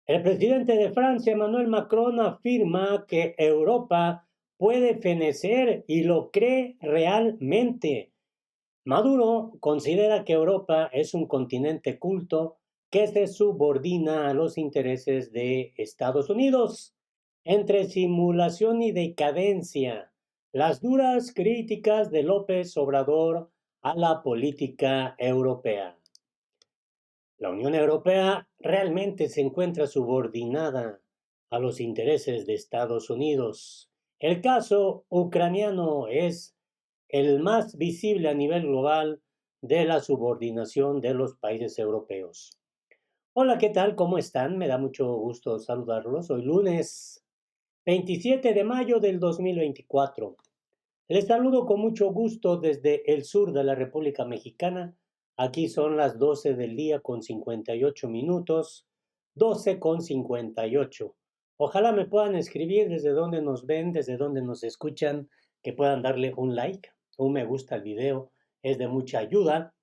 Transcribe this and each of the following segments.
El presidente de Francia, Emmanuel Macron, afirma que Europa puede fenecer y lo cree realmente. Maduro considera que Europa es un continente culto que se subordina a los intereses de Estados Unidos. Entre simulación y decadencia, las duras críticas de López Obrador a la política europea. La Unión Europea realmente se encuentra subordinada a los intereses de Estados Unidos. El caso ucraniano es el más visible a nivel global de la subordinación de los países europeos. Hola, ¿qué tal? ¿Cómo están? Me da mucho gusto saludarlos. Hoy lunes 27 de mayo del 2024. Les saludo con mucho gusto desde el sur de la República Mexicana. Aquí son las 12 del día con 58 minutos. 12 con 58. Ojalá me puedan escribir desde donde nos ven, desde donde nos escuchan, que puedan darle un like, un me gusta al video. Es de mucha ayuda.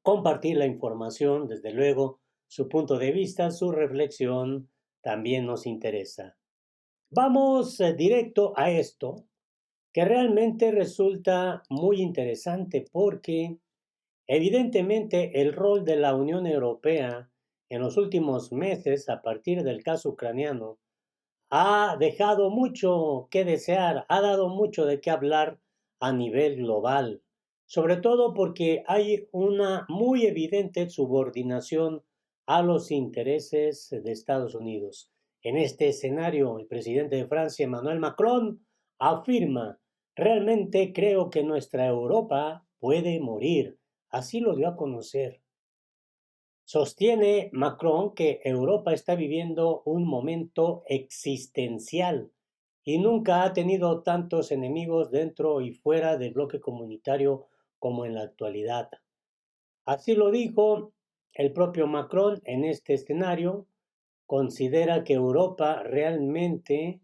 Compartir la información, desde luego, su punto de vista, su reflexión, también nos interesa. Vamos directo a esto que realmente resulta muy interesante porque evidentemente el rol de la Unión Europea en los últimos meses, a partir del caso ucraniano, ha dejado mucho que desear, ha dado mucho de qué hablar a nivel global, sobre todo porque hay una muy evidente subordinación a los intereses de Estados Unidos. En este escenario, el presidente de Francia, Emmanuel Macron, afirma, realmente creo que nuestra Europa puede morir. Así lo dio a conocer. Sostiene Macron que Europa está viviendo un momento existencial y nunca ha tenido tantos enemigos dentro y fuera del bloque comunitario como en la actualidad. Así lo dijo el propio Macron en este escenario. Considera que Europa realmente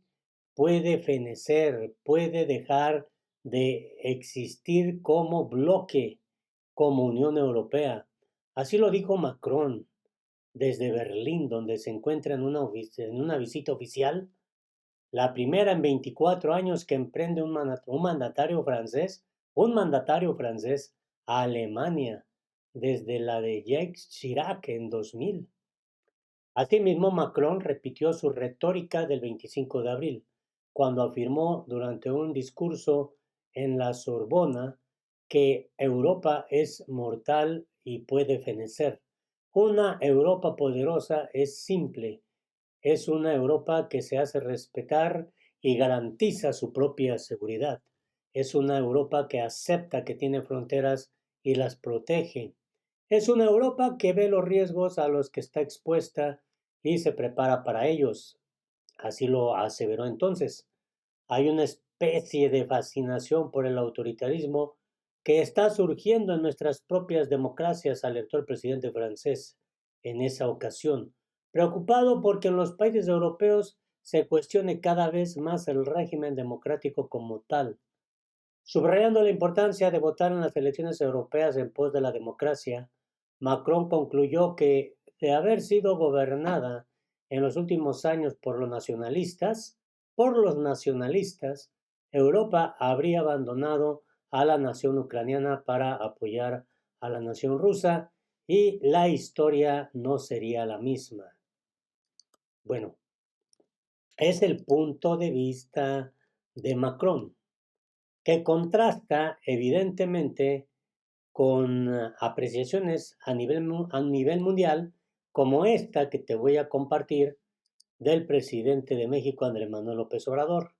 puede fenecer, puede dejar de existir como bloque, como Unión Europea. Así lo dijo Macron desde Berlín, donde se encuentra en una visita oficial, la primera en 24 años que emprende un mandatario francés a Alemania, desde la de Jacques Chirac en 2000. Asimismo, Macron repitió su retórica del 25 de abril, cuando afirmó durante un discurso en la Sorbona que Europa es mortal y puede fenecer. Una Europa poderosa es simple, es una Europa que se hace respetar y garantiza su propia seguridad. Es una Europa que acepta que tiene fronteras y las protege. Es una Europa que ve los riesgos a los que está expuesta y se prepara para ellos. Así lo aseveró entonces. Hay una especie de fascinación por el autoritarismo que está surgiendo en nuestras propias democracias, alertó el presidente francés en esa ocasión, preocupado porque en los países europeos se cuestione cada vez más el régimen democrático como tal. Subrayando la importancia de votar en las elecciones europeas en pos de la democracia, Macron concluyó que, de haber sido gobernada en los últimos años por los nacionalistas, Europa habría abandonado a la nación ucraniana para apoyar a la nación rusa y la historia no sería la misma. Bueno, es el punto de vista de Macron, que contrasta evidentemente con apreciaciones a nivel mundial, como esta que te voy a compartir del presidente de México, Andrés Manuel López Obrador.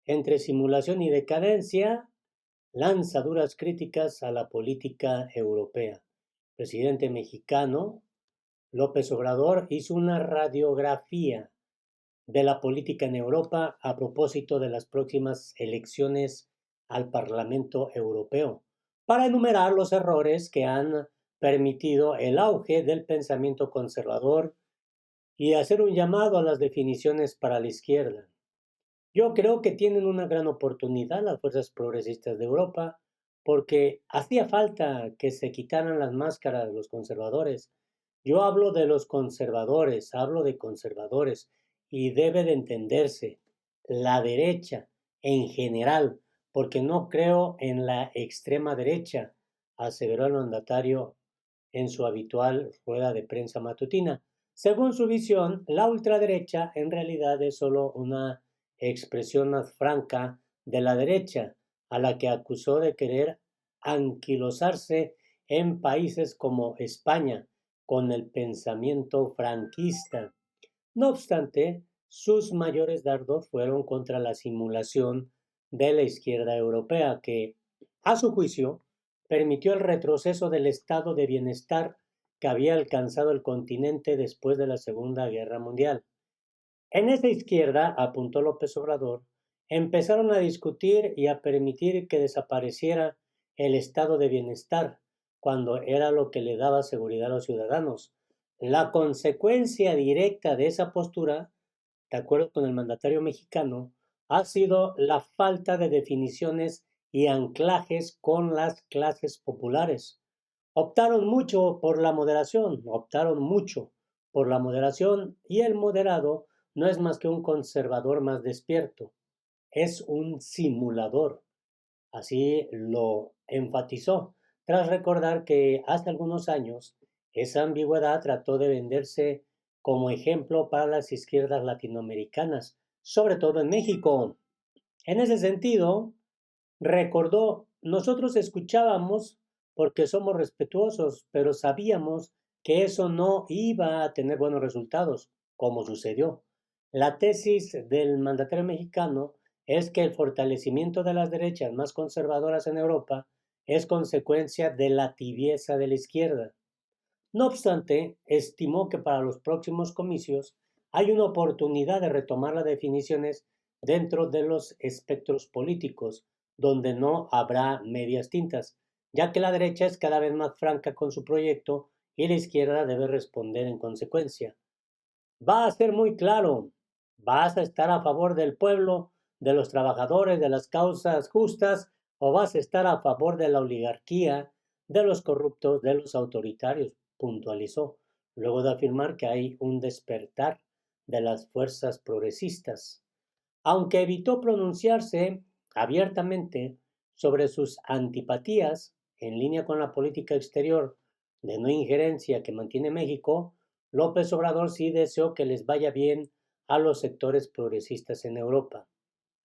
Entre simulación y decadencia, lanza duras críticas a la política europea. El presidente mexicano, López Obrador, hizo una radiografía de la política en Europa a propósito de las próximas elecciones al Parlamento Europeo, para enumerar los errores que han permitido el auge del pensamiento conservador y hacer un llamado a las definiciones para la izquierda. Yo creo que tienen una gran oportunidad las fuerzas progresistas de Europa, porque hacía falta que se quitaran las máscaras de los conservadores. Yo hablo de los conservadores, hablo de conservadores, y debe de entenderse la derecha en general, porque no creo en la extrema derecha, aseveró el mandatario en su habitual rueda de prensa matutina. Según su visión, la ultraderecha en realidad es solo una expresión más franca de la derecha, a la que acusó de querer anquilosarse en países como España, con el pensamiento franquista. No obstante, sus mayores dardos fueron contra la simulación de la izquierda europea, que, a su juicio, permitió el retroceso del estado de bienestar que había alcanzado el continente después de la Segunda Guerra Mundial. En esa izquierda, apuntó López Obrador, empezaron a discutir y a permitir que desapareciera el estado de bienestar, cuando era lo que le daba seguridad a los ciudadanos. La consecuencia directa de esa postura, de acuerdo con el mandatario mexicano, ha sido la falta de definiciones y anclajes con las clases populares. Optaron mucho por la moderación, y el moderado no es más que un conservador más despierto, es un simulador. Así lo enfatizó, tras recordar que hace algunos años esa ambigüedad trató de venderse como ejemplo para las izquierdas latinoamericanas, sobre todo en México. En ese sentido, recordó, nosotros escuchábamos porque somos respetuosos, pero sabíamos que eso no iba a tener buenos resultados, como sucedió. La tesis del mandatario mexicano es que el fortalecimiento de las derechas más conservadoras en Europa es consecuencia de la tibieza de la izquierda. No obstante, estimó que para los próximos comicios hay una oportunidad de retomar las definiciones dentro de los espectros políticos, donde no habrá medias tintas, ya que la derecha es cada vez más franca con su proyecto y la izquierda debe responder en consecuencia. Va a ser muy claro, ¿vas a estar a favor del pueblo, de los trabajadores, de las causas justas, o vas a estar a favor de la oligarquía, de los corruptos, de los autoritarios? Puntualizó, luego de afirmar que hay un despertar de las fuerzas progresistas. Aunque evitó pronunciarse abiertamente sobre sus antipatías en línea con la política exterior de no injerencia que mantiene México, López Obrador sí deseó que les vaya bien a los sectores progresistas en Europa.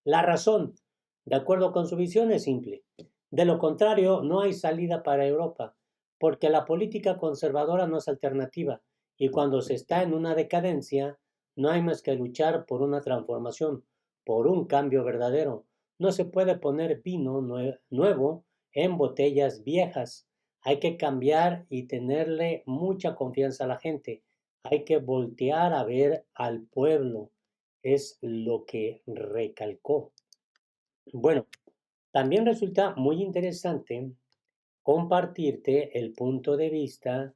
La razón, de acuerdo con su visión, es simple. De lo contrario, no hay salida para Europa, porque la política conservadora no es alternativa, y cuando se está en una decadencia, no hay más que luchar por una transformación, por un cambio verdadero. No se puede poner vino nuevo en botellas viejas. Hay que cambiar y tenerle mucha confianza a la gente. Hay que voltear a ver al pueblo, es lo que recalcó. Bueno, también resulta muy interesante compartirte el punto de vista,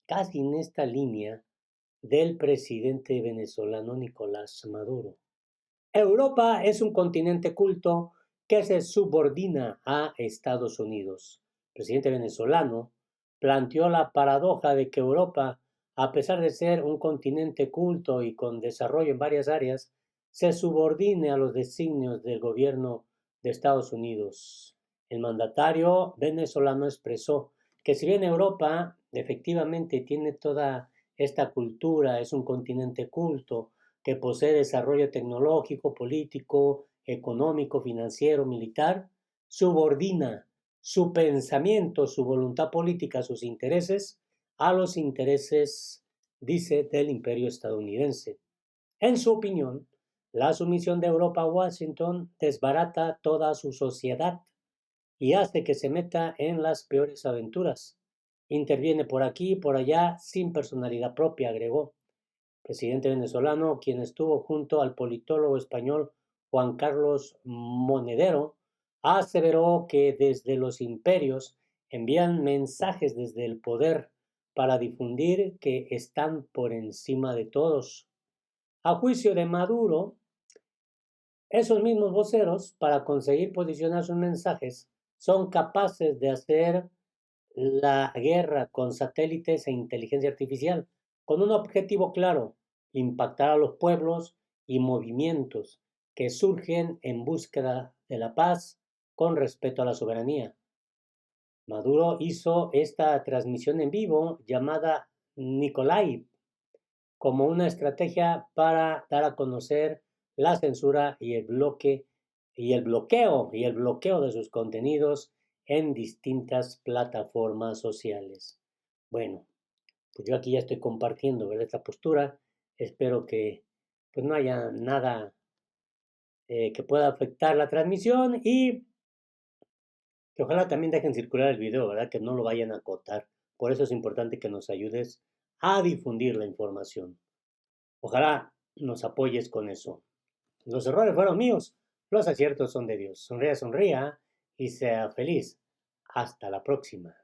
casi en esta línea, del presidente venezolano Nicolás Maduro. Europa es un continente culto que se subordina a Estados Unidos. El presidente venezolano planteó la paradoja de que Europa, a pesar de ser un continente culto y con desarrollo en varias áreas, se subordine a los designios del gobierno de Estados Unidos. El mandatario venezolano expresó que si bien Europa efectivamente tiene toda esta cultura, es un continente culto, que posee desarrollo tecnológico, político, económico, financiero, militar, subordina su pensamiento, su voluntad política, sus intereses a los intereses, dice, del imperio estadounidense. En su opinión, la sumisión de Europa a Washington desbarata toda su sociedad y hace que se meta en las peores aventuras. Interviene por aquí y por allá sin personalidad propia, agregó. Presidente venezolano, quien estuvo junto al politólogo español Juan Carlos Monedero, aseveró que desde los imperios envían mensajes desde el poder para difundir que están por encima de todos. A juicio de Maduro, esos mismos voceros, para conseguir posicionar sus mensajes, son capaces de hacer la guerra con satélites e inteligencia artificial, con un objetivo claro: impactar a los pueblos y movimientos que surgen en búsqueda de la paz con respeto a la soberanía. Maduro hizo esta transmisión en vivo llamada Nikolai como una estrategia para dar a conocer la censura y el bloqueo de sus contenidos en distintas plataformas sociales. Bueno, pues yo aquí ya estoy compartiendo, ¿verdad?, esta postura. Espero que pues no haya nada que pueda afectar la transmisión y que ojalá también dejen circular el video, ¿verdad? Que no lo vayan a acotar. Por eso es importante que nos ayudes a difundir la información. Ojalá nos apoyes con eso. Los errores fueron míos, los aciertos son de Dios. Sonría, sonría y sea feliz. Hasta la próxima.